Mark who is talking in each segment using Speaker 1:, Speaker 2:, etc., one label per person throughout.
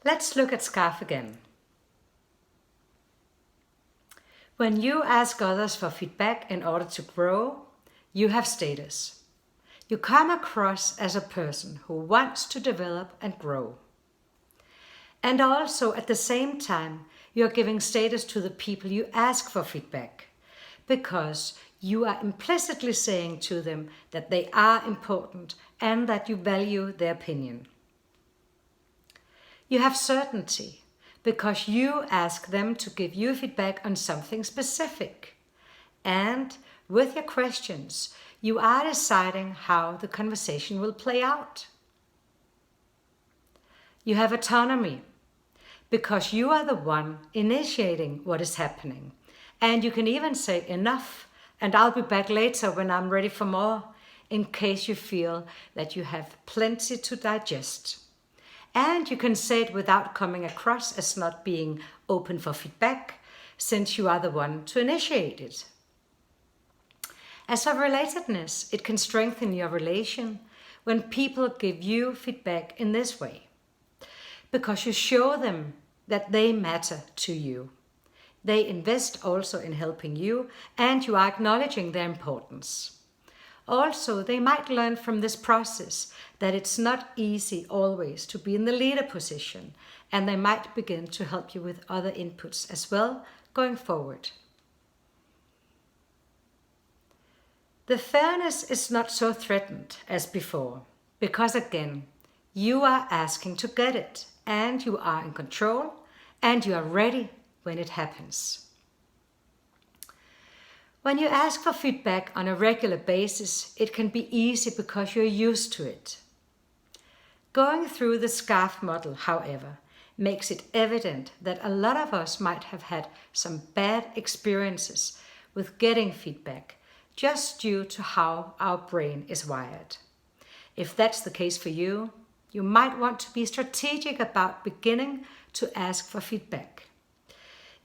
Speaker 1: Let's look at SCARF again. When you ask others for feedback in order to grow, you have status. You come across as a person who wants to develop and grow. And also at the same time, you're giving status to the people you ask for feedback, because you are implicitly saying to them that they are important and that you value their opinion. You have certainty, because you ask them to give you feedback on something specific. And with your questions, you are deciding how the conversation will play out. You have autonomy, because you are the one initiating what is happening. And you can even say enough, and I'll be back later when I'm ready for more, in case you feel that you have plenty to digest. And you can say it without coming across as not being open for feedback, since you are the one to initiate it. As for relatedness, it can strengthen your relation when people give you feedback in this way, because you show them that they matter to you. They invest also in helping you, and you are acknowledging their importance. Also, they might learn from this process that it's not easy always to be in the leader position, and they might begin to help you with other inputs as well going forward. The fairness is not so threatened as before, because again, you are asking to get it, and you are in control, and you are ready when it happens. When you ask for feedback on a regular basis, it can be easy because you're used to it. Going through the SCARF model, however, makes it evident that a lot of us might have had some bad experiences with getting feedback, just due to how our brain is wired. If that's the case for you, you might want to be strategic about beginning to ask for feedback.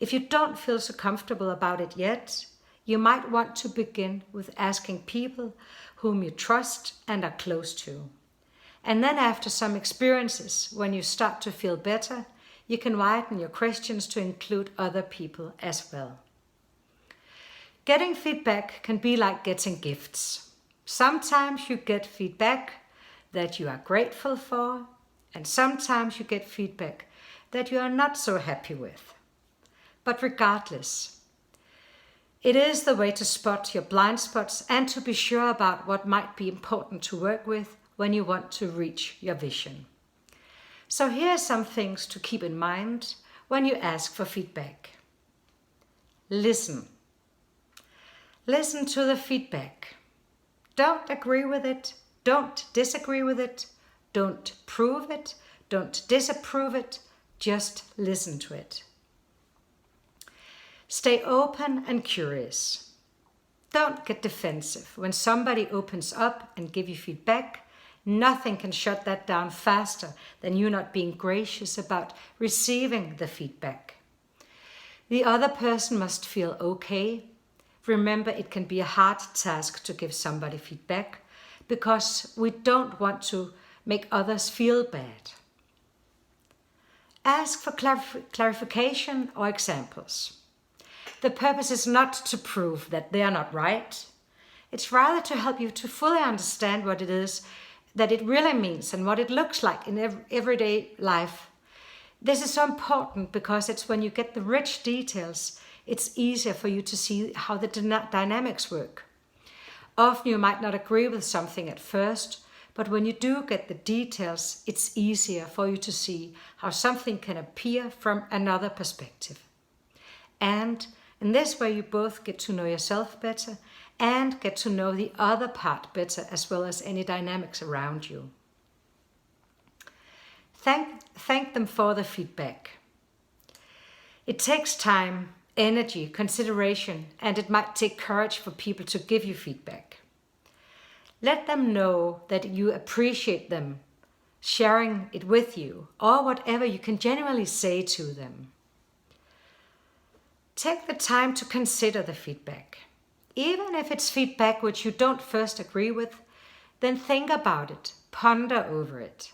Speaker 1: If you don't feel so comfortable about it yet, you might want to begin with asking people whom you trust and are close to. And then after some experiences, when you start to feel better, you can widen your questions to include other people as well. Getting feedback can be like getting gifts. Sometimes you get feedback that you are grateful for, and sometimes you get feedback that you are not so happy with. But regardless, it is the way to spot your blind spots and to be sure about what might be important to work with when you want to reach your vision. So here are some things to keep in mind when you ask for feedback. Listen. Listen to the feedback. Don't agree with it. Don't disagree with it. Don't prove it. Don't disapprove it. Just listen to it. Stay open and curious. Don't get defensive. When somebody opens up and gives you feedback, nothing can shut that down faster than you not being gracious about receiving the feedback. The other person must feel okay. Remember, it can be a hard task to give somebody feedback because we don't want to make others feel bad. Ask for clarification or examples. The purpose is not to prove that they are not right. It's rather to help you to fully understand what it is that it really means and what it looks like in everyday life. This is so important because it's when you get the rich details, it's easier for you to see how the dynamics work. Often you might not agree with something at first, but when you do get the details, it's easier for you to see how something can appear from another perspective. And in this way, you both get to know yourself better and get to know the other part better, as well as any dynamics around you. Thank them for the feedback. It takes time, energy, consideration, and it might take courage for people to give you feedback. Let them know that you appreciate them sharing it with you, or whatever you can genuinely say to them. Take the time to consider the feedback. Even if it's feedback which you don't first agree with, then think about it, ponder over it.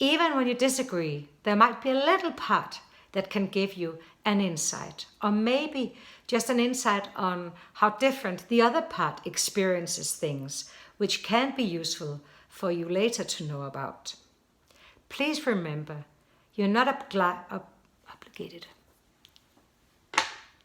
Speaker 1: Even when you disagree, there might be a little part that can give you an insight, or maybe just an insight on how different the other part experiences things, which can be useful for you later to know about. Please remember, you're not obligated